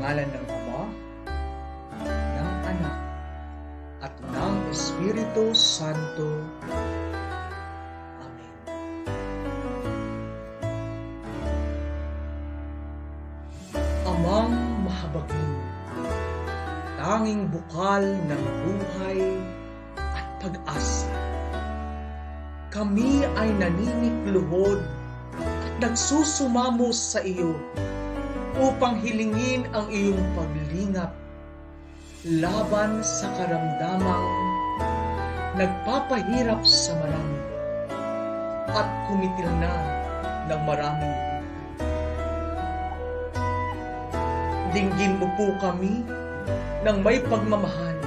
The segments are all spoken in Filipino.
ngalan ng Ama, ng Anak, at ng Espiritu Santo. Amen. Amang mahabagin, tanging bukal ng buhay at pag-asa, kami ay naninikluhod at nagsusumamo sa iyo upang hilingin ang iyong paglingap laban sa karamdamang nagpapahirap sa marami at kumitil na ng maraming buhay. Dinggin mo po kami ng may pagmamahal.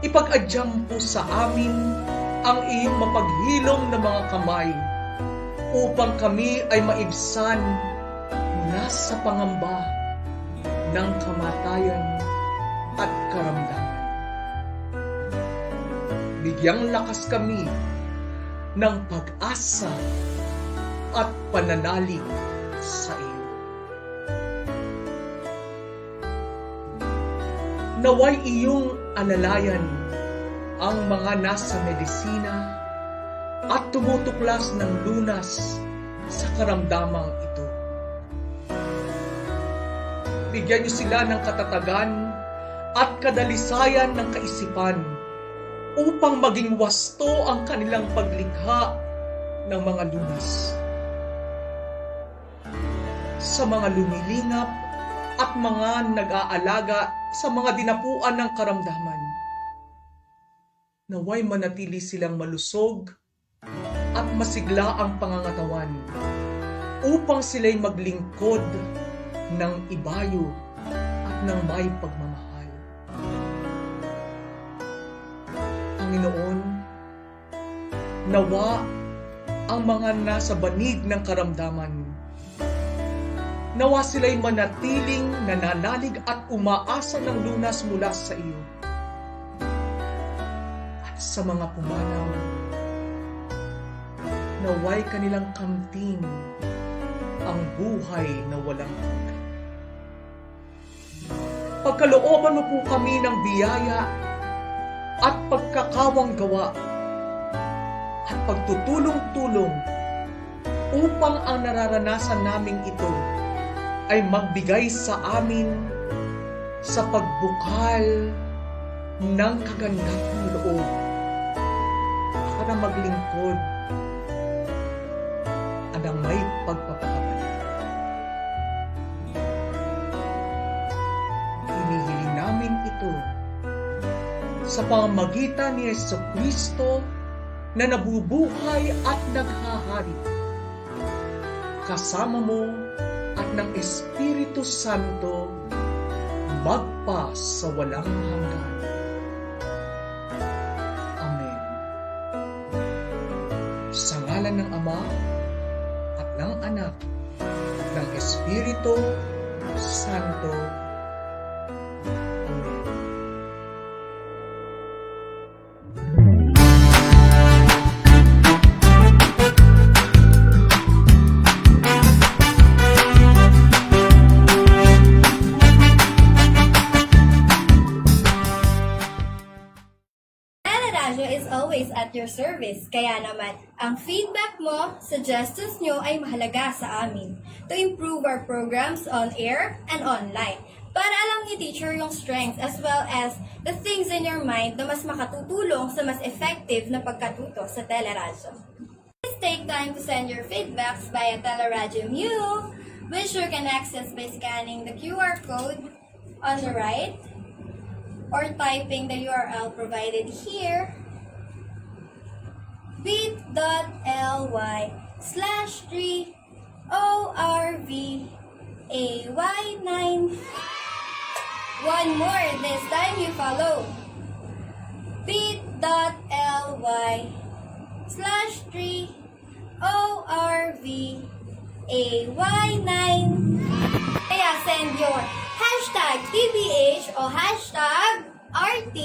Ipag-adyam po sa amin ang iyong mapaghilom na mga kamay upang kami ay maibsan mula sa pangamba ng kamatayan at karamdaman. Bigyang lakas kami ng pag-asa at pananalig sa iyo. Naway iyong alalayan ang mga nasa medisina at tumutuklas ng lunas sa karamdamang ito. Bigyan niyo sila ng katatagan at kadalisayan ng kaisipan upang maging wasto ang kanilang paglikha ng mga lunas. Sa mga lumilingap at mga nag-aalaga sa mga dinapuan ng karamdaman, naway manatili silang malusog at masigla ang pangangatawan upang sila'y maglingkod ng ibayo at ng may pagmamahal. Panginoon, nawa ang mga nasa banig ng karamdaman, nawa sila'y manatiling nananalig at umaasa ng lunas mula sa iyo. At sa mga pumanaw, naway kanilang kamtin ang buhay na walang hanggan. Pagkalooban mo po kami ng biyaya at pagkakawang gawa at pagtutulong-tulong upang ang nararanasan naming ito ay magbigay sa amin sa pagbukal ng kagandahang loob para maglingkod at ang may pagpapakabala. Hinihiling namin ito sa pamamagitan ni Jesucristo na nabubuhay at naghahari, kasama mo at ng Espiritu Santo magpa sa walang hanggan. Amen. Sa ngalan ng Ama at ng Anak at ng Espiritu Santo. Amen. Is always at your service. Kaya naman, ang feedback mo, suggestions nyo ay mahalaga sa amin to improve our programs on air and online. Para alam ni teacher yung strengths as well as the things in your mind na mas makatutulong sa mas effective na pagkatuto sa Teleradyo. Please take time to send your feedbacks via Teleradyo Mu, which you can access by scanning the QR code on the right or typing the URL provided here, bit.ly/3ORVAY9. One more, this time you follow bit.ly/3ORVAY9. Kaya send your hashtag TBH o hashtag RT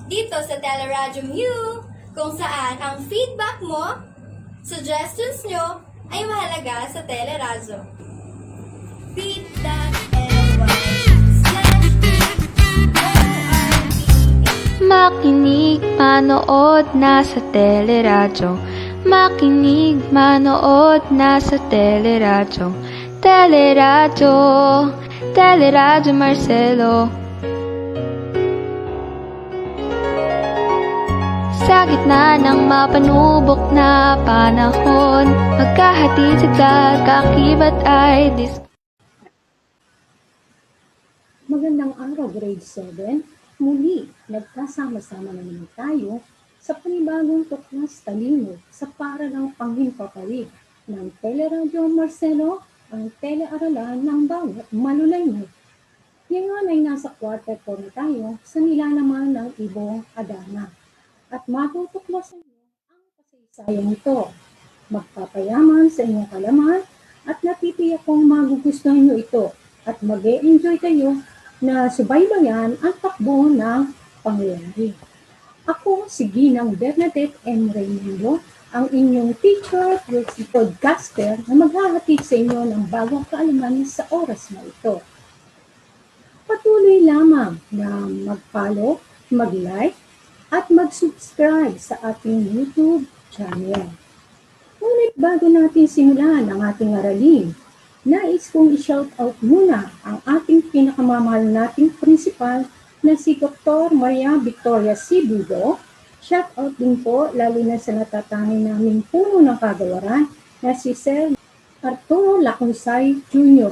dito sa Teleradyo Mu, kung saan ang feedback mo, suggestions nyo ay mahalaga sa Teleradyo. bit.ly Makinig, manood, nasa teleradyo. Makinig, manood, nasa teleradyo. Teleradyo, Teleradyo Marcelo. Sa gitna ng mapanubok na panahon, magkahatid sa kaakibat ay Magandang araw, grade 7. Muli, nagkasama-sama na naman tayo sa panibagong tuklas talino sa paaralang panghimpapawid ng Teleradyo Marcelo, ang telearalan ng bawat malulaynay. Ngayon ay nasa quarter 4 na tayo sa nilalaman ng Ibong Adana. At matutuklasan niyo ang kasaysayan nito. Magpapayaman sa inyong kalaman at natitiyak kong magugustuhan niyo ito at mag-e-enjoy kayo na subaybayan ang takbo ng pangyayari. Ako si Ginang Bernadette M. Raimundo, ang inyong teacher at podcaster na maghahatid sa inyo ng bagong kaalaman sa oras na ito. Patuloy lamang na mag-follow, mag-like, at mag-subscribe sa ating YouTube channel. Ngunit bago natin simulan ang ating aralin, nais kong i-shoutout muna ang ating pinakamamahal nating principal na si Dr. Maria Victoria C. Budo. Shoutout din po lalo na sa natatangin naming puno ng kagawaran na si Sir Arturo Lacusay Jr.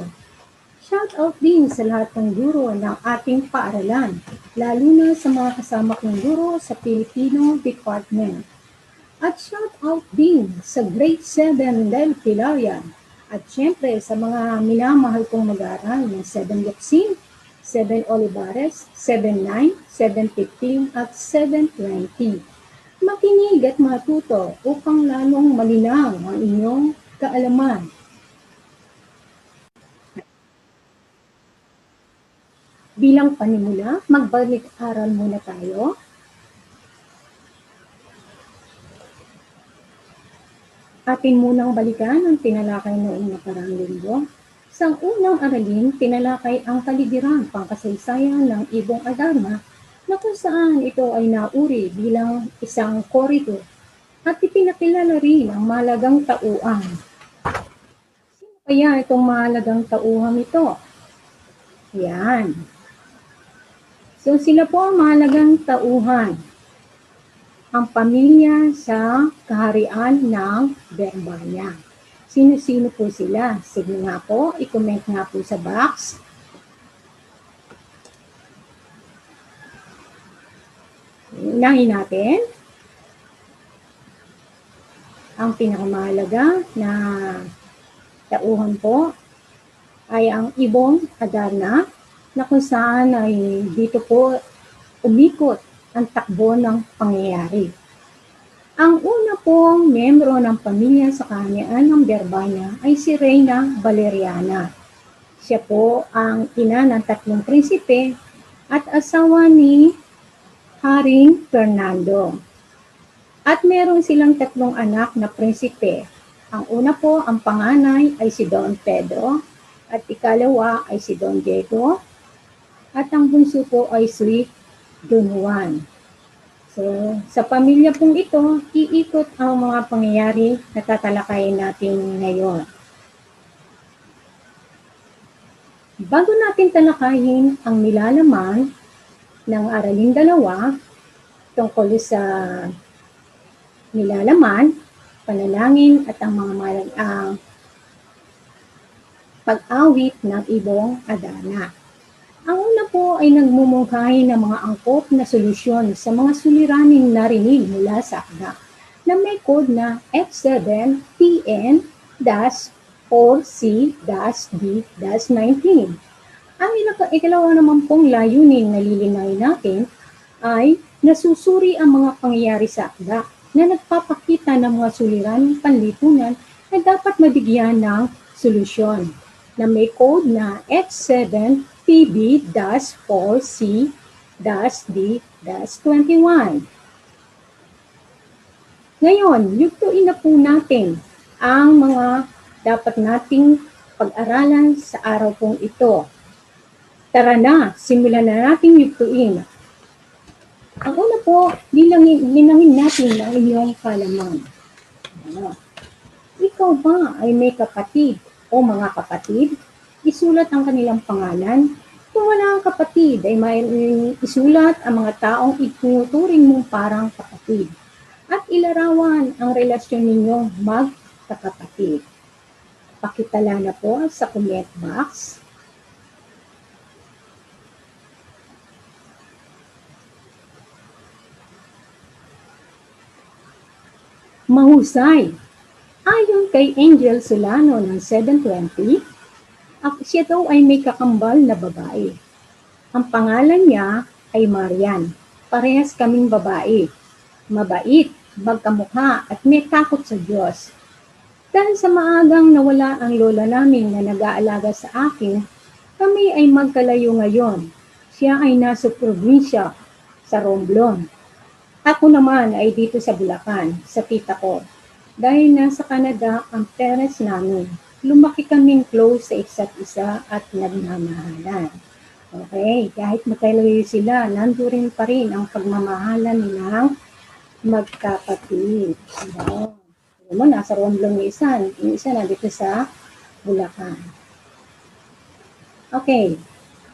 Shoutout din sa lahat ng guro ng ating paaralan, lalo na sa mga kasama kong guro sa Filipino Department. At shoutout din sa Grade 7 Del Pilarian. At syempre sa mga minamahal kong mag-aaral ng 7 Luxin, 7 Olivares, 7-9, 7-15 at 7-20. Makinig at matuto upang lalong malinaw ang inyong kaalaman. Bilang panimula, magbalik-aral muna tayo. Atin munang balikan ang tinalakay noong nakarang linggo. Sa unang aralin, tinalakay ang kaligiran pangkasaysayan ng Ibong Adana na kung saan ito ay nauri bilang isang korito at ipinakilala rin ang mahalagang tauhan. Sino kaya itong mahalagang tauhan ito? Yan. So sila po ang mahalagang tauhan. Ang pamilya sa kaharian ng Berbanya. Sino-sino po sila? Sige nga po, i-comment nga po sa box. Unahin natin. Ang pinakamahalaga na tauhan po ay ang Ibong Adana na kung saan ay dito po umikot ang takbo ng pangyayari. Ang una pong membro ng pamilya sa kaharian ng Berbanya ay si Reyna Valeriana. Siya po ang ina ng 3 prinsipe at asawa ni Haring Fernando. At meron silang 3 anak na prinsipe. Ang una po, ang panganay ay si Don Pedro at ikalawa ay si Don Diego at ang bunso po ay si Don Juan. So, sa pamilya pong ito, iikot ang mga pangyayari na tatalakayin natin ngayon. Bago natin talakayin ang nilalaman ng aralin 2 tungkol sa nilalaman, panalangin at ang mga pag-awit ng Ibong Adana. Ang una po ay nagmumungkahi ng mga angkop na solusyon sa mga suliraning narinig mula sa akda na may code na F7PN-4C-D-19. Ang ikalawa naman pong layunin na lilinawin natin ay nasusuri ang mga pangyayari sa akda na nagpapakita ng mga suliraning panlipunan na dapat mabigyan ng solusyon na may code na F7 PB-4C-D-21. Ngayon, yugtuin na po natin ang mga dapat nating pag-aralan sa araw pong ito. Tara na, simulan na natin yugtuin. Ang una po, linangin natin ang inyong kaalaman. Ano? Ikaw ba ay may kapatid o mga kapatid? Isulat ang kanilang pangalan. Kung wala kang kapatid, ay may isulat ang mga taong ituturing mong parang kapatid. At ilarawan ang relasyon ninyong magkakapatid. Pakitala na po sa comment box. Mahusay. Ayon kay Angel Solano ng 720, siya daw ay may kakambal na babae. Ang pangalan niya ay Marian. Parehas kaming babae. Mabait, magkamukha at may takot sa Diyos. Dahil sa maagang nawala ang lola namin na nag-aalaga sa akin, kami ay magkalayo ngayon. Siya ay nasa probinsya sa Romblon. Ako naman ay dito sa Bulacan, sa tita ko. Dahil nasa Canada ang parents namin, lumaki kaming close sa isa't isa at nagmamahalan. Okay, kahit magkalayo sila, nandoon pa rin ang pagmamahalan nilang magkapatid. Alam mo, nasa Romblon yung isa nandito sa Bulacan. Okay,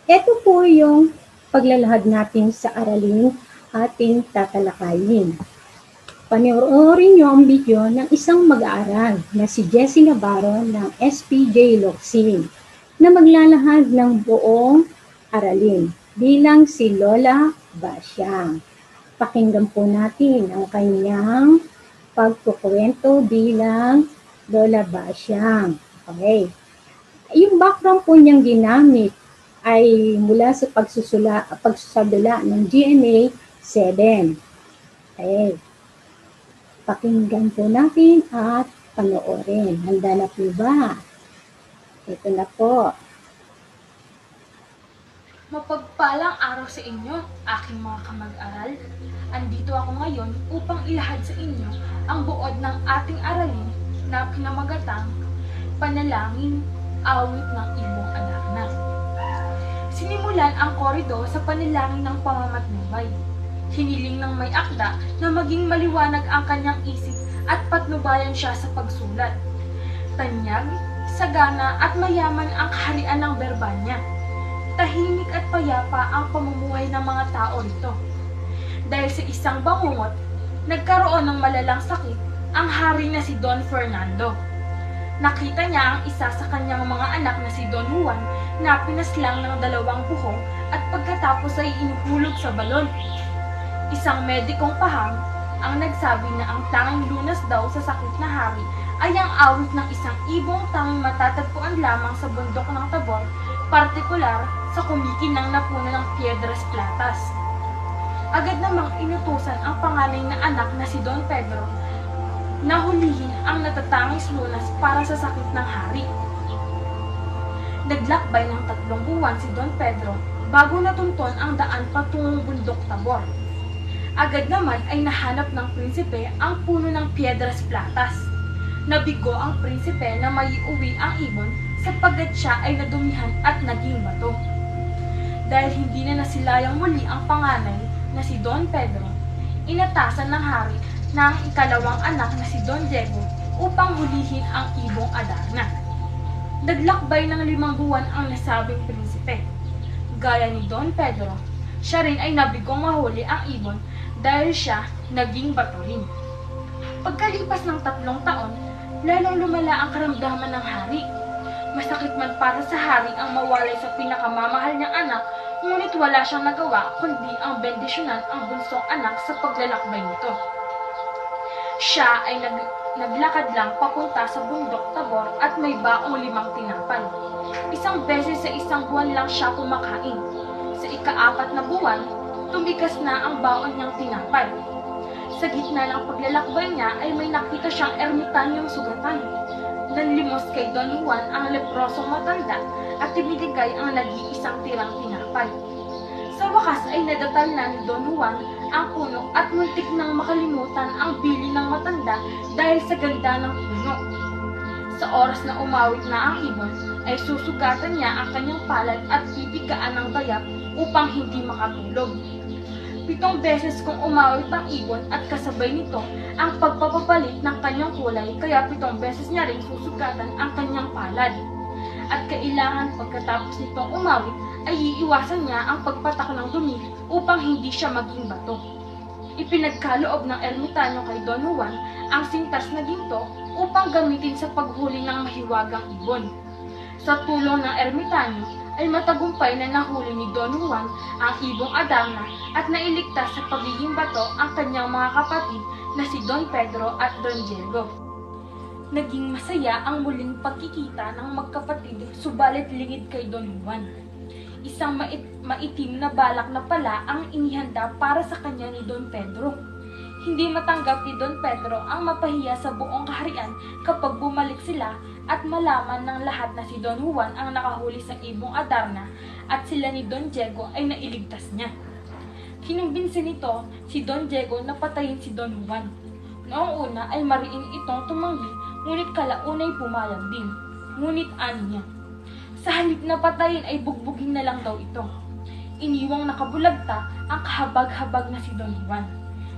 ito po yung paglalahad natin sa aralin ating tatalakayin. Panoorin niyo ang video ng isang mag-aaral na si Jessie Navarro ng SPJ Locsin na maglalahad ng buong aralin bilang si Lola Basyang. Pakinggan po natin ang kanyang pagkukwento bilang Lola Basyang. Okay. Yung background po niyang ginamit ay mula sa pagsusadula ng GMA 7. Okay. Pakinggan po natin at panoorin. Handa na po ba? Ito na po. Mapagpalang araw sa inyo, aking mga kamag-aral. Andito ako ngayon upang ilahad sa inyo ang buod ng ating aralin na pinamagatang Panalangin, Awit ng Ibong Adarna. Sinimulan ang korido sa panalangin ng pamamatnubay. Hiniling ng may akda na maging maliwanag ang kanyang isip at patnubayan siya sa pagsulat. Tanyag, sagana at mayaman ang kaharian ng berba niya. Tahimik at payapa ang pamumuhay ng mga tao rito. Dahil sa isang bangungot, nagkaroon ng malalang sakit ang hari na si Don Fernando. Nakita niya ang isa sa kanyang mga anak na si Don Juan na pinaslang ng 2 buhok at pagkatapos ay inuhulog sa balon. Isang medikong pahang ang nagsabi na ang tanging lunas daw sa sakit na hari ay ang awit ng isang ibong tanging matatagpuan lamang sa bundok ng Tabor, partikular sa kumikinang na puno ng Piedras Platas. Agad namang inutusan ang panganay na anak na si Don Pedro na hulihin ang natatangis lunas para sa sakit ng hari. Naglakbay ng 3 buwan si Don Pedro bago natunton ang daan patungong bundok Tabor. Agad naman ay nahanap ng prinsipe ang puno ng Piedras Platas. Nabigo ang prinsipe na maiuwi ang ibon sapagkat siya ay nadumihan at naging bato. Dahil hindi na nasilayang muli ang panganay na si Don Pedro, inatasan ng hari na ang ikalawang anak na si Don Diego upang hulihin ang ibong Adarna. Naglakbay ng 5 buwan ang nasabing prinsipe. Gaya ni Don Pedro, siya rin ay nabigong mahuli ang ibon dahil siya naging bato rin. Pagkalipas ng 3 taon, lalong lumala ang karamdaman ng hari. Masakit man para sa hari ang mawalay sa pinakamamahal niyang anak, ngunit wala siyang nagawa kundi ang bendisyonan ang bunsong anak sa paglalakbay nito. Siya ay naglakad lang papunta sa bundok Tabor at may baong 5 tinapay. Isang beses sa 1 buwan lang siya kumakain. Sa ika-4 na buwan, tumigas na ang baon niyang tinapay. Sa gitna ng paglalakbay niya ay may nakita siyang ermitanyong sugatan. Nanlimos kay Don Juan ang leprosong matanda at ibinigay ang nag-iisang tirang tinapay. Sa wakas ay nadatal na ni Don Juan ang puno at muntik nang makalimutan ang bili ng matanda dahil sa ganda ng puno. Sa oras na umawit na ang ibon, ay susugatan niya ang kanyang palad at pipigaan ng bayap upang hindi makatulog. 7 beses kong umawit ang ibon at kasabay nito ang pagpapapalit ng kanyang kulay, kaya 7 beses niya rin susugatan ang kanyang palad. At kailangan pagkatapos nitong umawit ay iiwasan niya ang pagpatak ng dumi upang hindi siya maging bato. Ipinagkaloob ng ermitanyo kay Don Juan ang sintas na ginto upang gamitin sa paghuli ng mahiwagang ibon. Sa tulong ng ermitanyo ay matagumpay na nahuli ni Don Juan ang ibong Adarna at nailigtas sa pagiging bato ang kanyang mga kapatid na si Don Pedro at Don Diego. Naging masaya ang muling pagkikita ng magkapatid, subalit lingid kay Don Juan. Isang maitim na balak na pala ang inihanda para sa kanya ni Don Pedro. Hindi matanggap ni Don Pedro ang mapahiya sa buong kaharian kapag bumalik sila at malaman ng lahat na si Don Juan ang nakahuli sa ibong Adarna at sila ni Don Diego ay nailigtas niya. Kinumbinsi nito si Don Diego na patayin si Don Juan. Noong una ay mariin itong tumanggi, ngunit kalaunay pumayag din. Ngunit ano niya? Sa halip na patayin ay bugbugin na lang daw ito. Iniwang nakabulagta ang kahabag-habag na si Don Juan.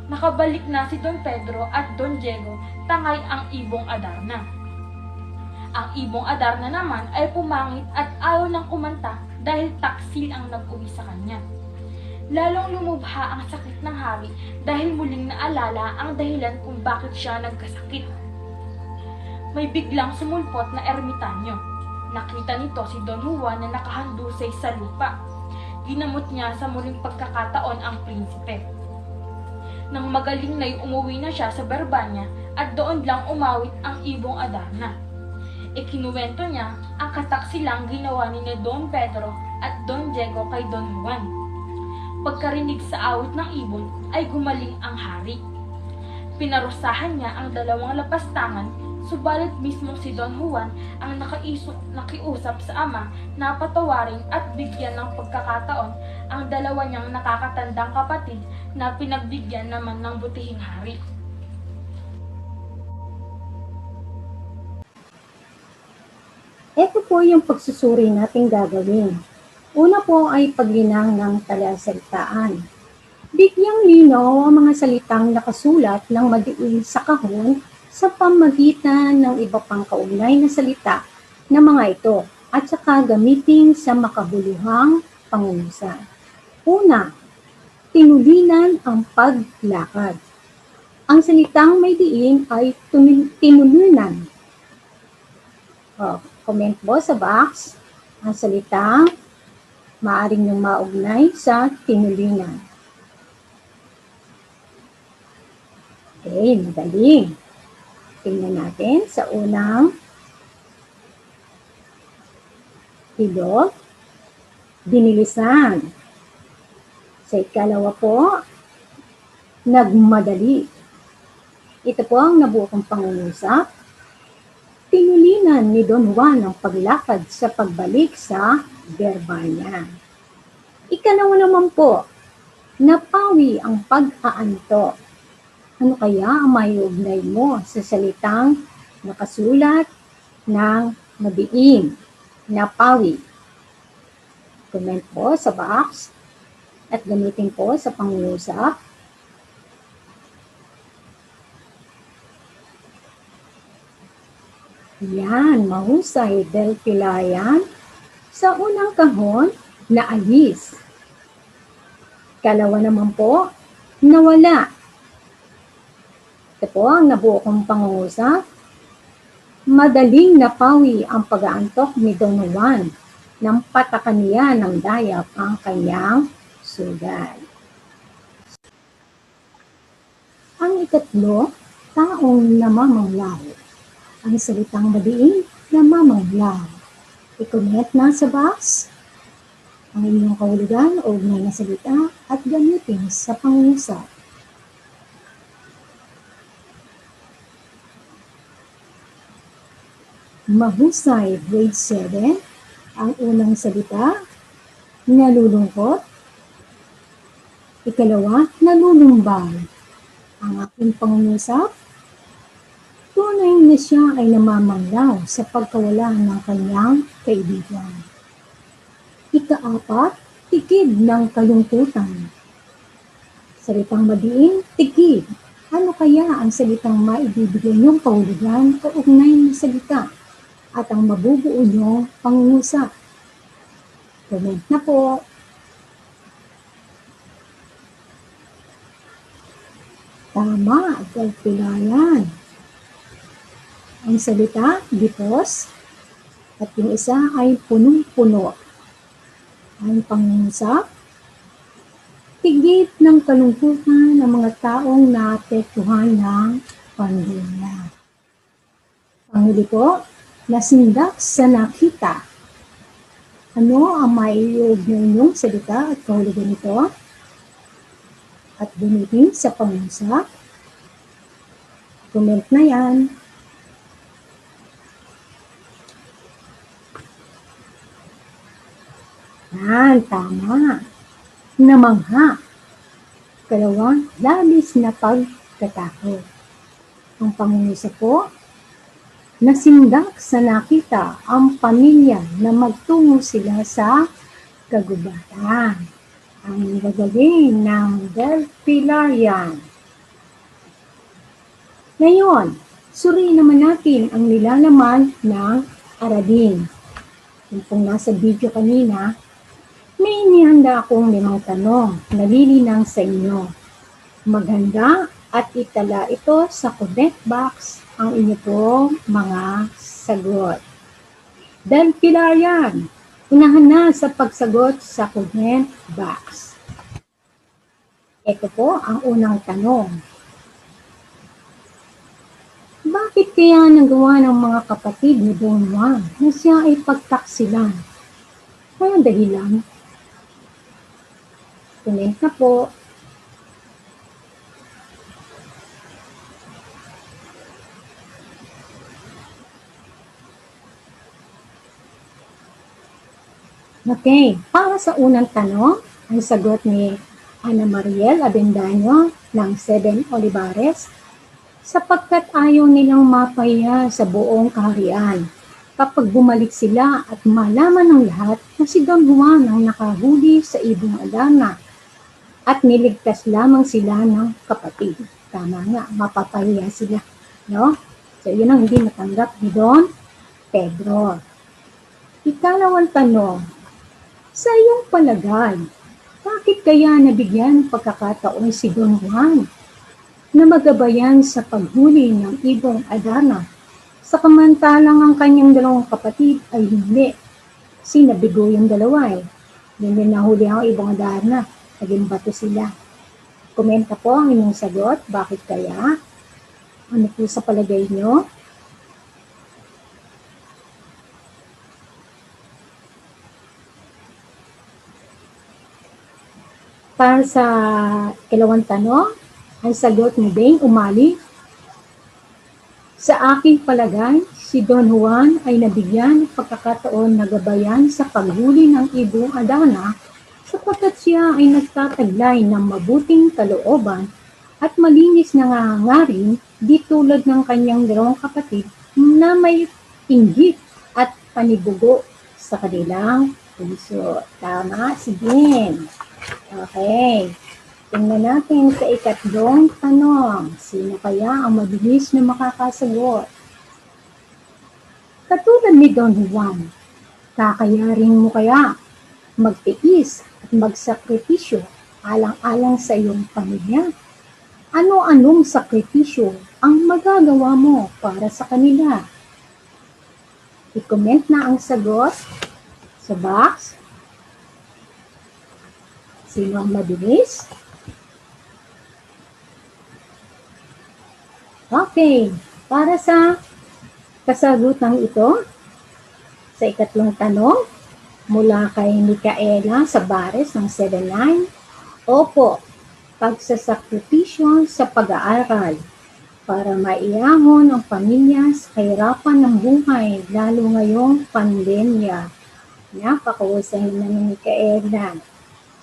Nakabalik na si Don Pedro at Don Diego, tangay ang ibong Adarna. Ang ibong Adarna naman ay pumangit at ayaw ng kumanta dahil taksil ang nag-uwi sa kanya. Lalong lumubha ang sakit ng hari dahil muling naalala ang dahilan kung bakit siya nagkasakit. May biglang sumulpot na ermitanyo. Nakita nito si Don Juan na nakahandusay sa lupa. Ginamot niya sa muling pagkakataon ang prinsipe. Nang magaling na'y umuwi na siya sa Berbanya at doon lang umawit ang ibong Adarna. Ikinuwento niya ang kataksilang ginawa ni Don Pedro at Don Diego kay Don Juan. Pagkarinig sa awit ng ibon ay gumaling ang hari. Pinarusahan niya ang 2 lapastangan, subalit mismo si Don Juan ang nakiusap sa ama na patawarin at bigyan ng pagkakataon ang 2 niyang nakakatandang kapatid na pinagbigyan naman ng butihing hari. Ito po yung pagsusuri natin gagawin. Una po ay paglinang ng talasalitaan. Bigyang linaw ang mga salitang nakasulat ng madiin sa kahon sa pamagitan ng iba pang kaugnay na salita na mga ito at saka gamitin sa makabuluhang pangungusap. Una, tinulinan ang paglakad. Ang salitang may diin ay tinulunan. Comment po sa box ang salitang maaring niyong maugnay sa tinulinan. Okay, magaling. Tingnan natin sa unang ilog, binilisan. Sa ikalawa po, nagmadali. Ito po ang nabuo kong pangungusap. Tinulinan ni Don Juan ang paglakad sa pagbalik sa Berbanya. Ikalawa naman po, napawi ang pag-aantok. Ano kaya ang maiugnay mo sa salitang nakasulat ng mabiin, napawi? Comment po sa box at gamitin po sa pangungusap. Yan, mahusay, Delphilayan. Sa unang kahon, naalis. Kalawa naman po, nawala. Ito po ang nabuo kong pangungusap. Madaling napawi ang pag-aantok ni Don Juan nang patakan niya ng dayap ang kanyang sugat. Ang ikatlo, taong namamanglaw. Ang salitang madiin, namamanglaw. I-comment na sa box ang inyong kahulugan o ugnay na salita at gamitin sa pangungusap. Mahusay, grade 7, ang unang salita, nalulungkot. Ikalawa, nalulumbay. Ang aking pangungusap, tunay na siya ay namamanglaw sa pagkawala ng kanyang kaibigan. Ika-4, tikid ng kalungkutan. Salitang madiin, tigid. Ano kaya ang salitang maibibigay niyong kahulugan kaugnay ng salita at ang mabubuo niyong pangungusap? Comment na po. Tama, pagpilayan. Ang salita, dipos, at yung isa ay punong-puno. Ang pangungusap, tigit ng kalungkutan ng mga taong naapektuhan ng pandemya. Panghuli po, nasindak sa nakita. Ano ang maiugnay niyong salita at kahulugan nito? At gamitin sa pangungusap? Comment na yan. Yan, tama. Namangha. Kalawang, labis na pagkatakot. Ang pangungusap po, nasindak sa nakita ang pamilya na magtungo sila sa kagubatan. Ang gagawin ng Delpilarian. Ngayon, suriin naman natin ang nilalaman ng Aradin. Yung pong nasa video kanina, may inihanda akong 5 tanong na lilinang sa inyo. Maghanda at itala ito sa comment box ang inyo pong mga sagot. Delpilarian, unahan na sa pagsagot sa comment box. Ito po ang unang tanong. Bakit kaya nagawa ng mga kapatid ni Don Juan na siya ay pagtaksilan? Anong dahilan? Comment na po. Okay, para sa unang tanong, ang sagot ni Ana Mariel Abendaño ng 7 Olivares, sapagkat ayaw nilang mapahiya sa buong kaharian kapag bumalik sila at malaman ng lahat na si Don Juan ang nakahuli sa ibong Adana at niligtas lamang sila ng kapatid. Tama nga, mapapahiya sila. No? So, yun ang hindi natanggap ni Don Pedro. Ikalawang tanong, sa iyong palagay, bakit kaya nabigyan ng pagkakataon si Don Juan na magabayan sa paghuli ng ibong Adana, samantalang ang kanyang 2 kapatid ay hindi? Sinabigo yung dalawa eh. Hindi nahuli ang ibong Adana, naging bato sila. Komenta po ang inyong sagot, bakit kaya? Ano po sa palagay nyo? Para sa ikalawang tanong, ang sagot ni Beng Umali, sa aking palagay, si Don Juan ay nabigyan ng pagkakataon na gabayan sa paghuli ng ibong Adana sapagkat siya ay nagtataglay ng mabuting kalooban at malinis na ngangarin di tulad ng kanyang 2 kapatid na may inggit at panibugo sa kanilang puso. Tama, sige. Okay. Tingnan natin sa ikatlong tanong. Sino kaya ang mabilis na makakasagot? Katulad ni Don Juan, kakayarin mo kaya magtiis at magsakripisyo alang-alang sa iyong pamilya? Ano-anong sakripisyo ang magagawa mo para sa kanila? I-comment na ang sagot sa box. Sino ang mabilis? Okay, para sa kasagutan ito, sa ikatlong tanong, mula kay Micaela Sabares ng 79, opo, pagsasakripisyo sa pag-aaral para maiyahon ang pamilya sa kahirapan ng buhay, lalo ngayong pandemya. Napakahusay na ni Micaela.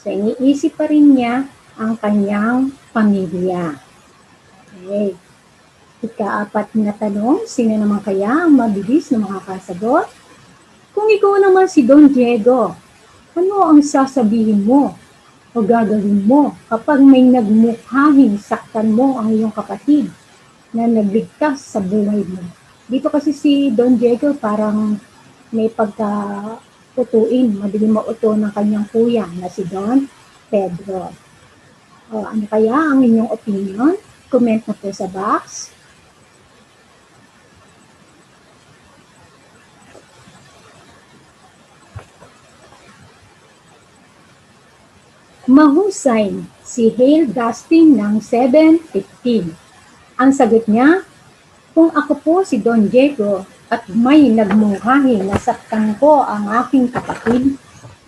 So, iniisip pa rin niya ang kanyang pamilya. Okay. Ika-4 na tanong, sino naman kaya ang mabilis na makakasagot? Kung ikaw naman si Don Diego, ano ang sasabihin mo o gagawin mo kapag may nagmukhahing saktan mo ang iyong kapatid na nagligtas sa buhay mo? Dito kasi si Don Diego parang may pagka-utuin, madaling mauto ng kanyang kuya na si Don Pedro. O, ano kaya ang inyong opinion? Comment na po sa box. Mahusay si Hale Dustin ng 7:15. Ang sagot niya, kung ako po si Don Diego at may nagmungkahi na saktan ko ang aking kapatid,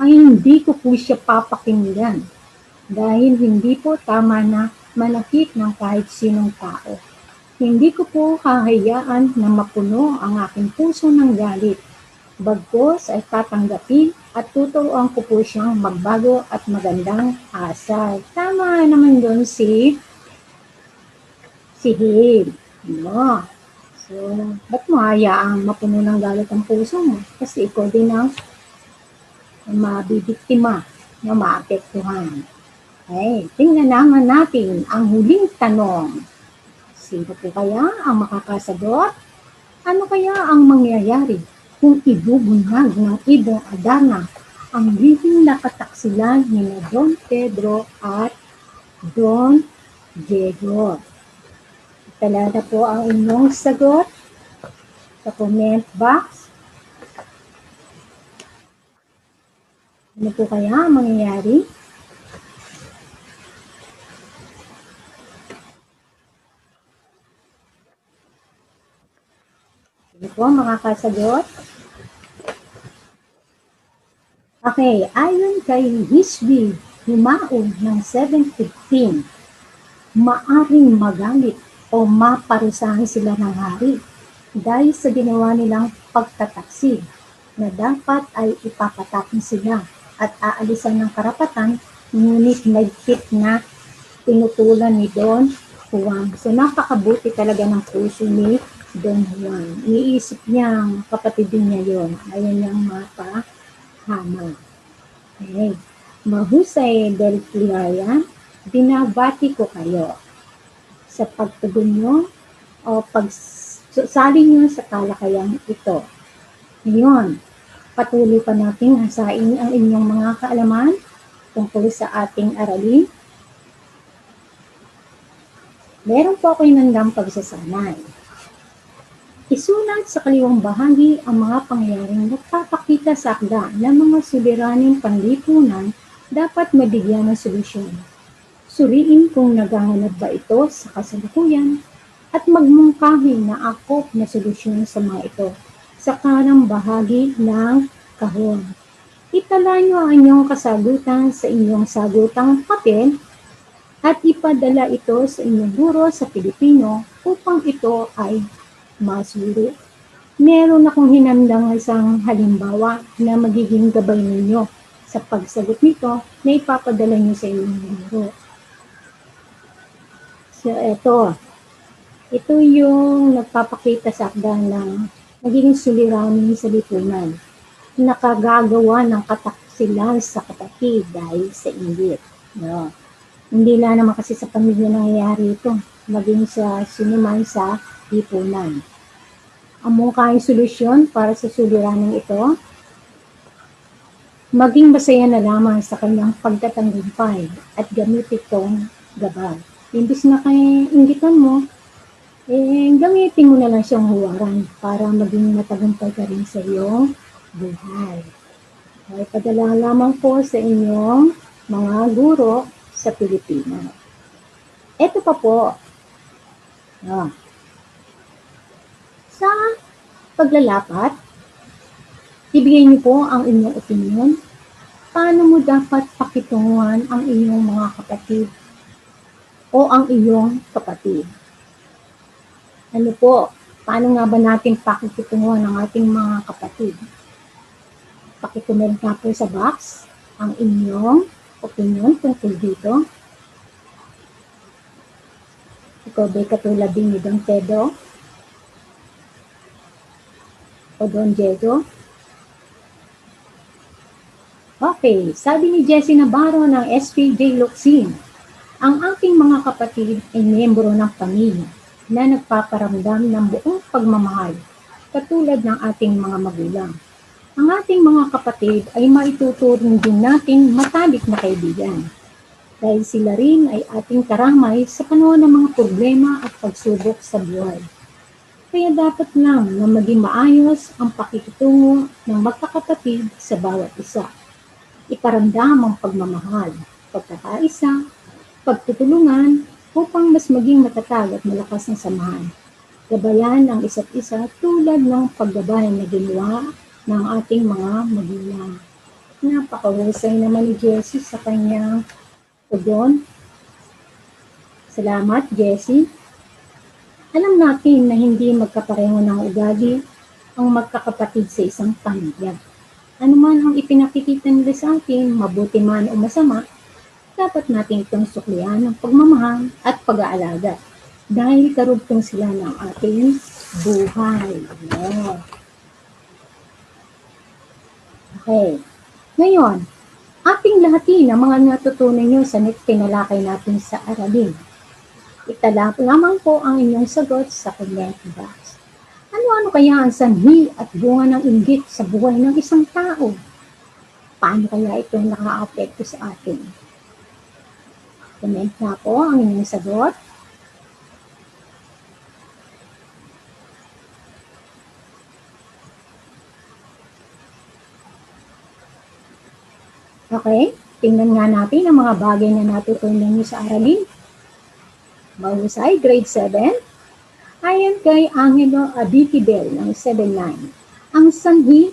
ay hindi ko po siya papakinggan dahil hindi po tama na manakit ng kahit sinong tao. Hindi ko po hahayaan na mapuno ang aking puso ng galit. Bagkus ay tatanggapin at tuturuan ko po siyang magbago at magandang asal. Tama naman doon si Hale. No. So, ba't mo hayaang mapuno ng galit ang puso mo? Kasi ikaw din ang mabibiktima na maapektuhan. Okay, tingnan naman natin ang huling tanong. Sino po kaya ang makakasagot? Ano kaya ang mangyayari kung ibubunyag ng ibong Adana ang living na kataksilan ni Don Pedro at Don Diego? Talata po ang inyong sagot sa comment box. Ano po kaya ang mangyayari? Sino po makakasagot? Okay, ayon kay Hisbi Humaon ng 7:15, maaring magalit o maparusahan sila ng hari dahil sa ginawa nilang pagtataksi na dapat ay ipapatapon sila at aalisan ng karapatan, ngunit mahigpit na tinutulan ni Don Juan. So napakabuti talaga ng puso ni Don Juan. Iniisip niyang kapatid din niya yun. Ayaw niyang mapahama. Okay. Mahusay del Cliayan, binabati ko kayo sa pagtugon nyo o pagsali nyo sa talakayang ito. Ngayon, patuloy pa natin hasain ang inyong mga kaalaman tungkol sa ating aralin. Meron po ako inandang pagsasanay. Isulat sa kaliwang bahagi ang mga pangyayaring nagpapakita sa akda ng mga suliraning panlipunan dapat mabigyan ng solusyon. Suriin kung naghahanap ba ito sa kasalukuyan at magmungkahi na akop na solusyon sa mga ito sa kanang bahagi ng kahon. Itala nyo ang inyong kasagutan sa inyong sagutang papel at ipadala ito sa inyong guro sa Pilipino upang ito ay masuri. Meron akong hinandang isang halimbawa na magiging gabay ninyo sa pagsagot nito na ipapadala nyo sa inyong guro. So, ito yung nagpapakita sa akda ng naging suliranin sa lipunan. Nakagagawa ng kataksilan sa kapatid dahil sa inggit. No. Hindi lang naman kasi sa pamilya nangyayari ito, maging sa sinuman sa lipunan. Ang mungkahing solusyon para sa suliraning ito, maging masaya na lamang sa kanyang pagtatanggumpay at gamit itong gabay. Imbis na kay inggitan mo, gamitin mo na lang siyang huwaran para maging matagumpay ka rin sa iyong buhay. Okay, padala lamang po sa inyong mga guro sa Pilipinas. Ito pa po. Sa paglalapat, ibigay niyo po ang inyong opinion. Paano mo dapat pakitunguhan ang inyong mga kapatid o ang iyong kapatid? Ano po? Paano nga ba natin pakikitunguhan ang ating mga kapatid? Pakicomment nga po sa box ang inyong opinion tungkol dito. Ikaw ba'y katulad din ni Don Pedro o Don Diego? Okay, sabi ni Jessie Navarro ng SPJ Luxin, ang aking mga kapatid ay miyembro ng pamilya na nagpaparamdam ng buong pagmamahal, katulad ng ating mga magulang. Ang ating mga kapatid ay maituturing din nating matalik na kaibigan, dahil sila rin ay ating karamay sa panahon ng mga problema at pagsubok sa buhay. Kaya dapat lang na maging maayos ang pakikitungo ng magkakapatid sa bawat isa. Iparamdam ang pagmamahal, pagkakaisa, pagtutulungan upang mas maging matatag at malakas ang samahan. Gabayan ang isa't isa tulad ng paggabayan na ginawa ng ating mga magulang. Napakahusay naman ni Jessie sa kanyang tugon. Salamat, Jessie. Alam natin na hindi magkapareho ng ugali ang magkakapatid sa isang pamilya. Ano man ang ipinakikita nila sa atin, mabuti man o masama, dapat natin itong suklian ng pagmamahal at pag-aalaga dahil karugtong sila ng ating buhay. Yeah. Okay. Ngayon, ating lahatin ang mga natutunan nyo sa tinalakay natin sa aralin. Itala lamang po ang inyong sagot sa comment box. Ano-ano kaya ang sanhi at bunga ng inggit sa buhay ng isang tao? Paano kaya ito naka-apekto sa atin? Comment na po ang inyong sagot. Okay, tingnan nga natin ang mga bagay na natutunan niyo sa aralin. Mahusay, grade 7. Ayon kay Angelo Abitibel ng 7-9, ang sanhi,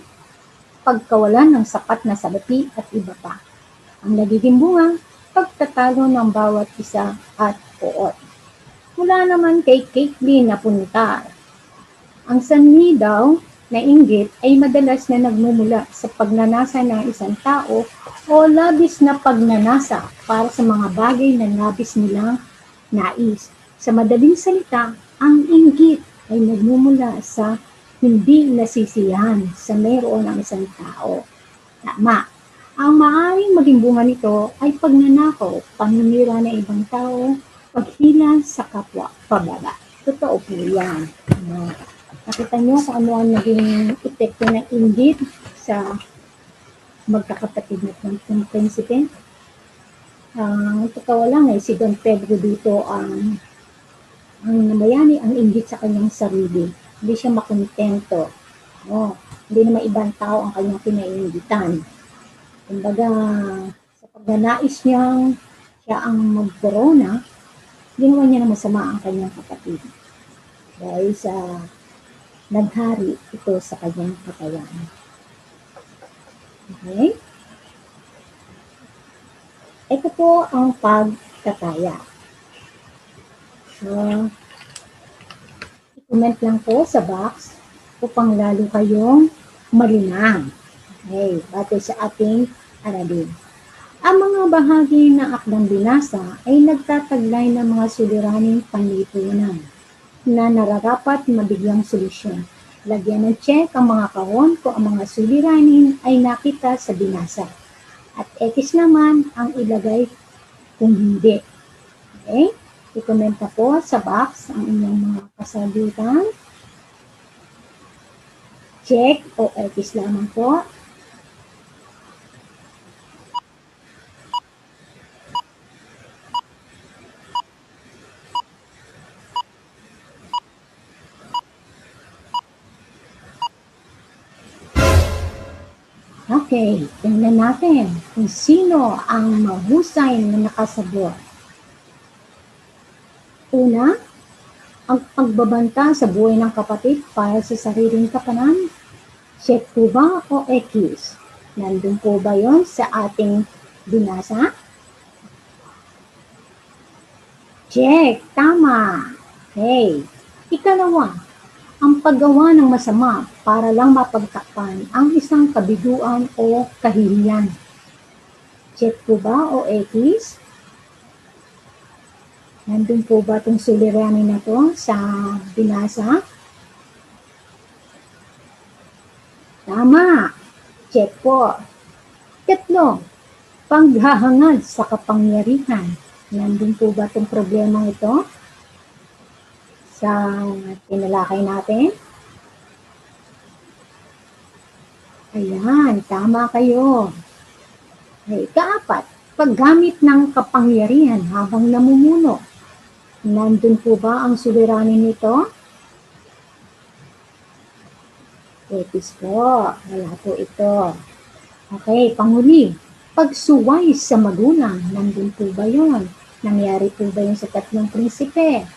pagkawalan ng sapat na salapi at iba pa. Ang nagiging bunga, pagtatalo ng bawat isa at poot. Mula naman kay Caitlin na Puntar, ang sanhi daw na inggit ay madalas na nagmumula sa pagnanasa ng isang tao o labis na pagnanasa para sa mga bagay na labis nilang nais. Sa madaling salita, ang inggit ay nagmumula sa hindi nasisiyahan sa mayroon ng isang tao. Tama. Ang maaaring maging bunga nito ay pagnanakaw, paninira ng ibang tao, paghila sa kapwa, pababa. Totoo po yan. Nakita nyo kung ano ang naging epekto ng inggit sa magkakapatid na prinsipe. Totoo lang si Don Pedro dito ang namayani ang inggit sa kanyang sarili. Hindi siya makontento. Hindi naman ibang tao ang kanyang pinaiingitan. Kumbaga, sa pagnanais niyang siya ang mag-corona, ginawa niya na masama ang kanyang kapatid. Dahil sa naghari ito sa kanyang katawan. Okay? Ito po ang pagtataya. So, i-comment lang po sa box upang lalo kayong malinang. Okay, batay sa ating aralin. Ang mga bahagi ng akdang binasa ay nagtataglay ng mga suliraning panlipunan na nararapat mabigyang solusyon. Lagyan ng check ang mga kahon kung ang mga suliranin ay nakita sa binasa. At X naman ang ilagay kung hindi. Okay? I-comment na po sa box ang inyong mga kasagutan. Check o X lamang po. Okay, tingnan natin kung sino ang mahusay na nakasagot. Una, ang pagbabanta sa buhay ng kapatid para sa sariling kapanan. Check po ba o X? Nandun po ba yon sa ating binasa? Check, tama. Okay. Ikalawa, ang paggawa ng masama para lang mapagtakpan ang isang kabiduan o kahihiyan. Check po ba o X? Nandun po ba itong suliranin na to sa binasa? Tama. Check po. Tatlo Ikatlo, paghahangad sa kapangyarihan. Nandun po ba itong problemang ito sa tinalakay natin? Ayan, tama kayo. Ay, ikaapat, paggamit ng kapangyarihan habang namumuno. Nandun po ba ang suliranin nito? Etis po, wala po ito. Okay, panghuli, pagsuway sa magulang. Nandun po ba yun? Nangyari po ba yun sa tatlong prinsipe?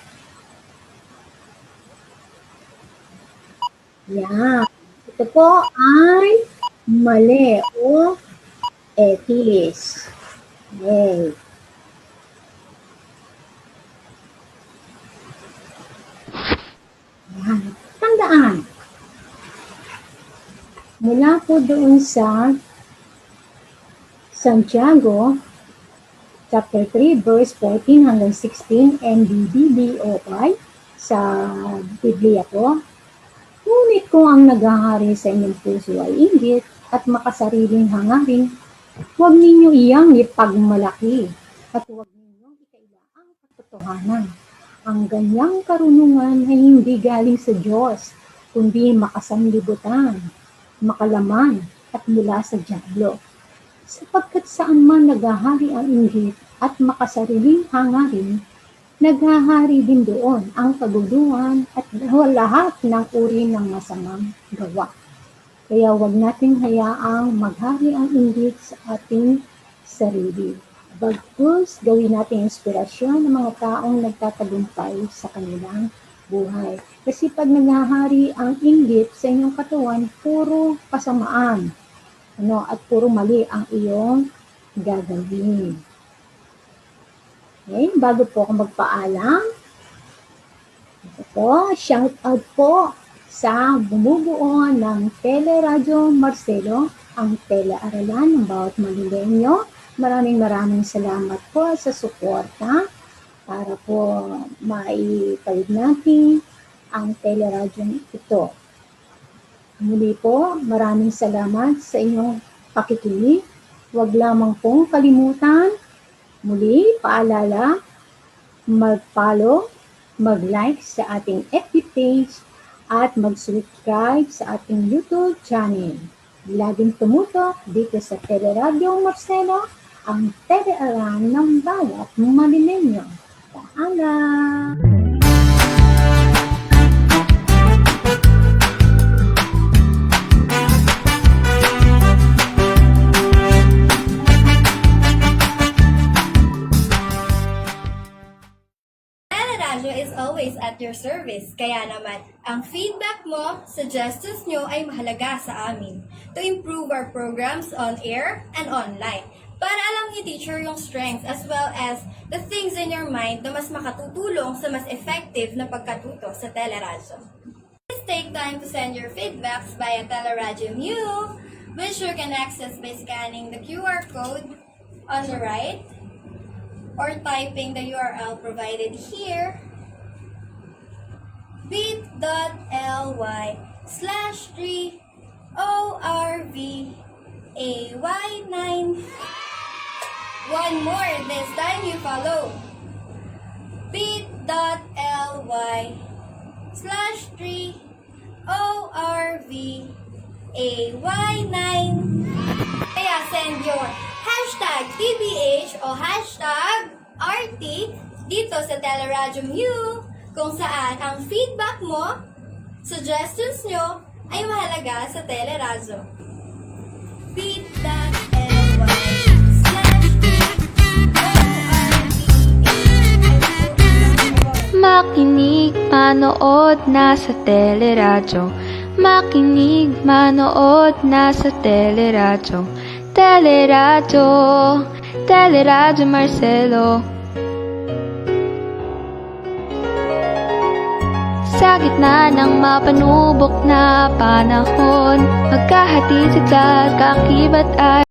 Yan. Ito po ay mali o etis. Okay. Yan. Tandaan. Mula po doon sa Santiago, chapter 3, verse 14 hanggang 16, NBBBOY, sa Biblia po. Ngunit kung ang naghahari sa inyong puso ay inggit at makasariling hangarin, huwag ninyo iyang ipagmalaki at huwag ninyo ikaila ang katotohanan. Ang ganyang karunungan ay hindi galing sa Diyos, kundi makasanlibutan, makalaman at mula sa dyablo. Sapagkat saan man naghahari ang inggit at makasariling hangarin, naghahari din doon ang kaguluhan at lahat ng uri ng masamang gawa. Kaya huwag nating hayaang maghari ang inggit sa ating sarili. Bagkus gawin natin inspirasyon ng mga taong nagtatagumpay sa kanilang buhay. Kasi pag naghahari ang inggit sa inyong katawan, puro kasamaan. At puro mali ang iyong gagawin. Okay, bago po ako magpaalam, ito po, shout out po sa bumubuo ng Teleradyo Marcelo, ang telearalan ng bawat Manilenyo. Maraming salamat po sa suporta para po maipalid natin ang teleradyo ito. Muli po, maraming salamat sa inyong pakikinig. Huwag lamang pong kalimutan. Muli, paalala, mag-follow, mag-like sa ating FB page at mag-subscribe sa ating YouTube channel. Laging tumutok dito sa Teleradyo Marcelo, ang telearan ng bawat Manilenyo. Paalam! Radyo is always at your service. Kaya naman, ang feedback mo, suggestions nyo ay mahalaga sa amin to improve our programs on air and online. Para alam ni teacher yung strengths as well as the things in your mind na mas makatutulong sa mas effective na pagkatuto sa teleradyo. Please take time to send your feedbacks via Teleradyo Mu, which you can access by scanning the QR code on the right or typing the URL provided here, bit.ly/3ORVAY9. One more, this time you follow. bit.ly/3ORVAY9. Kaya send your hashtag TBH o hashtag RT dito sa Teleradyo Mu, kung saan ang feedback mo, suggestions nyo ay mahalaga sa teleradyo. Makinig, manood, nasa teleradyo. Makinig, manood, nasa teleradyo. Teleradyo, Teleradyo Marcelo. Sa gitna ng mapanubok na panahon, magkahatid sa kakibat ay